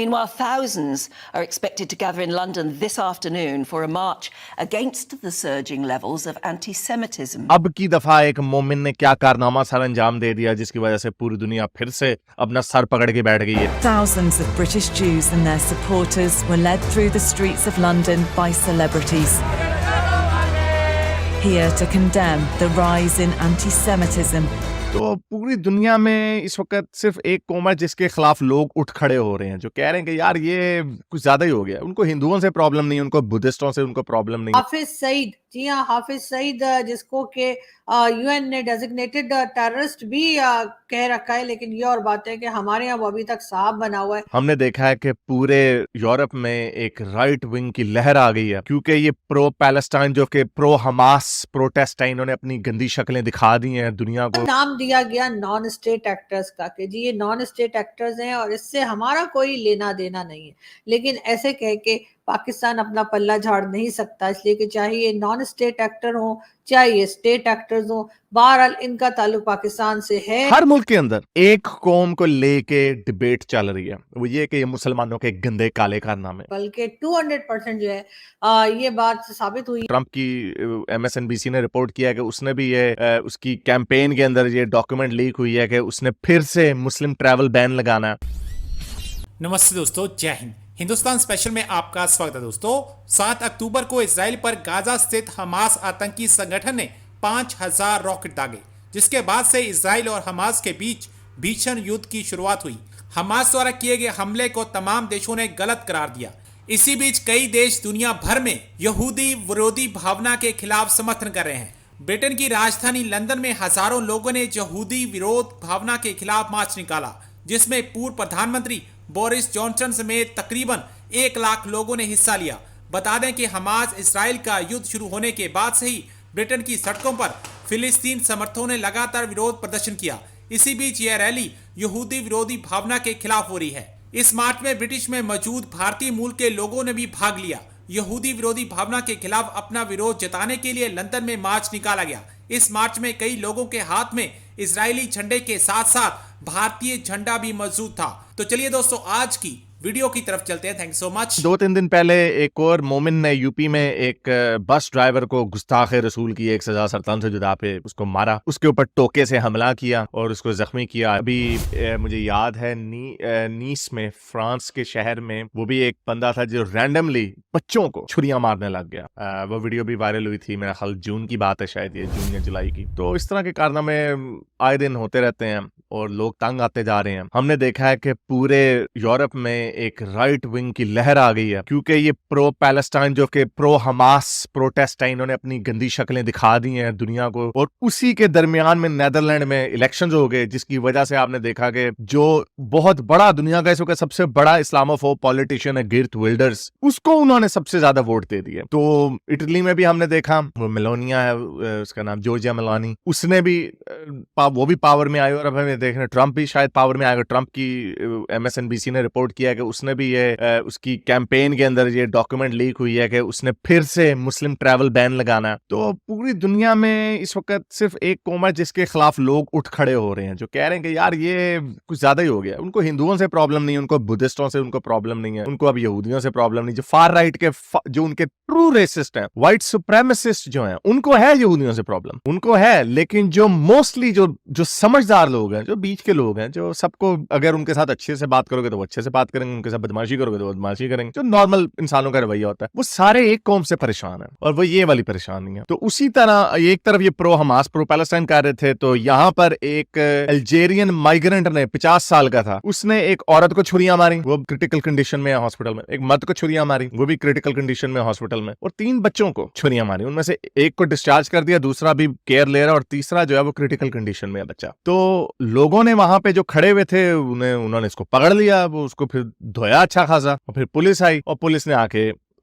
Meanwhile, thousands are expected to gather in London this afternoon for a march against the surging levels of anti-Semitism. اب کی دفعہ ایک مومن نے کیا کارنامہ سر انجام دے دیا جس کی وجہ سے پوری دنیا پھر سے اپنا سر پکڑ کے بیٹھ گئی ہے. Thousands of British Jews and their supporters were led through the streets of London by celebrities, here to condemn the rise in anti-Semitism. تو پوری دنیا میں اس وقت صرف ایک قوم ہے جس کے خلاف لوگ اٹھ کھڑے ہو رہے ہیں، جو کہہ رہے ہیں کہ یار یہ کچھ زیادہ ہی ہو گیا. ان کو ہندوؤں سے پرابلم نہیں، ان کو بدھسٹوں سے ان کو پرابلم نہیں. حافظ سعید، جی ہاں حافظ سعید جس کو کہ یو این نے ڈیزگنیٹڈ ٹیررسٹ بھی کہہ رکھا ہے، لیکن یہ اور بات ہے کہ ہمارے یہاں وہ ابھی تک صاحب بنا ہوا ہے. ہم نے دیکھا ہے کہ پورے یورپ میں ایک رائٹ ونگ کی لہر آ گئی ہے، کیونکہ یہ پرو پیلسٹائن جو کہ پرو حماس پروٹیسٹ ہے، انہوں نے اپنی گندی شکلیں دکھا دی ہیں دنیا کو. نام دیا گیا نان اسٹیٹ ایکٹرز کا کہ جی یہ نان اسٹیٹ ایکٹرز ہیں اور اس سے ہمارا کوئی لینا دینا نہیں ہے، لیکن ایسے کہہ کے پاکستان اپنا پلہ جھاڑ نہیں سکتا، اس لیے کہ چاہے یہ نان اسٹیٹ ایکٹر ہوں چاہے یہ اسٹیٹ ایکٹرز ہوں، بہرحال ان کا تعلق پاکستان سے ہے. ہر ملک کے اندر ایک قوم کو لے کے ڈبیٹ چل رہی ہے، وہ یہ کہ یہ مسلمانوں کے گندے کالے کارنامے. بلکہ 200% جو ہے یہ بات ثابت ہوئی. ٹرمپ کی MSNBC نے رپورٹ کیا کہ اس نے بھی یہ اس کی کیمپین کے اندر یہ ڈاکیومنٹ لیک ہوئی ہے کہ اس نے پھر سے مسلم ٹریول بین لگانا ہے. نمستے دوستو، جے ہند. ہندوستان اسپیشل میں آپ کا سواگت ہے دوستو. 7 اکتوبر کو اسرائیل پر غزہ استھت حماس آتنکی سنگٹھن نے 5000 راکٹ داغے، جس کے بعد سے اسرائیل اور حماس کے بیچ بھیشن یدھ کی شروعات ہوئی. حماس دوارا کیے گئے حملے کو تمام دیشوں نے غلط قرار دیا. اسی بیچ کئی دیش دنیا بھر میں یہودی ورودی بھاونا کے خلاف سمرتھن کر رہے ہیں. برٹن کی راجدھانی لندن میں ہزاروں لوگوں نے یہودی ورود بھاونا کے خلاف مارچ نکالا، جس میں پورو پردھان منتری بورس جانسن سمیت تقریباً 1 لاکھ لوگوں نے حصہ لیا. بتا دیں کہ حماس اسرائیل کا یدھ شروع ہونے کے بعد سے ہی برٹن کی سڑکوں پر فلسطین سمرتھکوں نے لگاتار ورود پردرشن کیا. اسی بیچ یہ ریلی یہودی ورودی بھاونا کے خلاف ہو رہی ہے. اس مارچ میں برٹش میں موجود بھارتی مول کے لوگوں نے بھی بھاگ لیا. یہودی ورودی بھاونا کے خلاف اپنا ورود جتانے کے لیے لندن میں مارچ نکالا گیا. اس مارچ میں کئی لوگوں کے ہاتھ میں اسرائیلی جھنڈے کے ساتھ ساتھ بھارتی جھنڈا بھی موجود تھا. تو چلیے دوستو آج کی ویڈیو کی طرف چلتے ہیں. تھینک سو مچ. 2-3 دن پہلے ایک اور مومن نے یو پی میں ایک بس ڈرائیور کو گستاخ رسول کی ایک سزا سرطان سے جدا پہ اس کو مارا، اس کے اوپر ٹوکے سے حملہ کیا اور اس کو زخمی کیا. ابھی مجھے یاد ہے نیس میں، فرانس کے شہر میں، وہ بھی ایک بندہ تھا جو رینڈملی بچوں کو چھریاں مارنے لگ گیا. وہ ویڈیو بھی وائرل ہوئی تھی، میرا خیال جون کی بات ہے، شاید یہ جون یا جولائی کی. تو اس طرح کے کارنامے آئے دن ہوتے رہتے ہیں اور لوگ تنگ آتے جا رہے ہیں. ہم نے دیکھا ہے کہ پورے یورپ میں ایک رائٹ ونگ کی لہر آ گئی ہے، کیونکہ یہ پرو پیلسٹائن جو کہ پرو حماس پروٹیسٹ ہے، انہوں نے اپنی گندی شکلیں دکھا دی ہیں دنیا کو. اور اسی کے درمیان میں نیدرلینڈ میں الیکشنز ہو گئے، جس کی وجہ سے آپ نے دیکھا کہ جو بہت بڑا دنیا کا اس وقت سب سے بڑا اسلاموفوب پولیٹیشین ہے گیرت ویلڈرز، اس کو انہوں نے سب سے زیادہ ووٹ دے دیے. تو اٹلی میں بھی ہم نے دیکھا، وہ میلونیا ہے، اس کا نام جورجیا میلانی، اس نے بھی وہ بھی پاور میں آئی. اور اب ہمیں دیکھ رہے ہیں ٹرمپ بھی شاید پاور میں آئے گا. ٹرمپ کی MSNBC نے رپورٹ کیا کہ اس نے بھی یہ اس کی کیمپین کے اندر یہ ڈاکیومنٹ لیک ہوئی ہے کہ اس نے پھر سے مسلم ٹریول بین لگانا ہے. تو پوری دنیا میں اس وقت صرف ایک قوم ہے جس کے خلاف لوگ اٹھ کھڑے ہو رہے ہیں، جو کہہ رہے ہیں کہ یار یہ کچھ زیادہ ہی ہو گیا. ان کو ہندوؤں سے پرابلم نہیں، ان کو بدھسٹوں سے ان کو پرابلم نہیں ہے، ان کو اب یہودیوں سے پرابلم نہیں. جو فار رائٹ کے جو ان کے ٹرو ریسسٹ ہیں، وائٹ سپریمسسٹ جو ہیں، ان کو ہے یہودیوں سے پرابلم، ان کو ہے. لیکن جو موسٹلی جو سمجھدار لوگ ہیں، جو بیچ کے لوگ ہیں، جو سب کو اگر ان کے ساتھ اچھے سے بات کرو گے تو وہ اچھے سے بات کریں گے، ان کے ساتھ بدماشی کرو گے تو بدماشی کریں گے، جو نارمل انسانوں کا رویہ ہوتا ہے. وہ سارے ایک قوم سے پریشان ہیں اور وہ یہ والی پریشانی ہے. تو اسی طرح ایک طرف یہ پرو حماس پرو پیلسٹائن کر رہے تھے، تو یہاں پر ایک الجیرین مائیگرنٹ نے 50 سال کا تھا، اس نے ایک عورت کو چھریاں ماری، وہ کرٹیکل کنڈیشن میں ہاسپٹل میں. ایک مرد کو چھریاں ماری، وہ بھی کرٹیکل کنڈیشن میں ہاسپٹل میں. اور 3 بچوں کو چھریاں ماری، ان میں سے ایک کو ڈسچارج کر دیا، دوسرا بھی کیئر لے رہا اور تیسرا جو ہے وہ کرٹیکل کنڈیشن میں ہے بچہ. تو لوگوں نے وہاں پہ جو کھڑے ہوئے تھے انہوں نے اس کو پکڑ لیا، وہ اس کو پھر دھویا اچھا خاصا، اور پھر پولیس آئی اور پولیس نے آ کے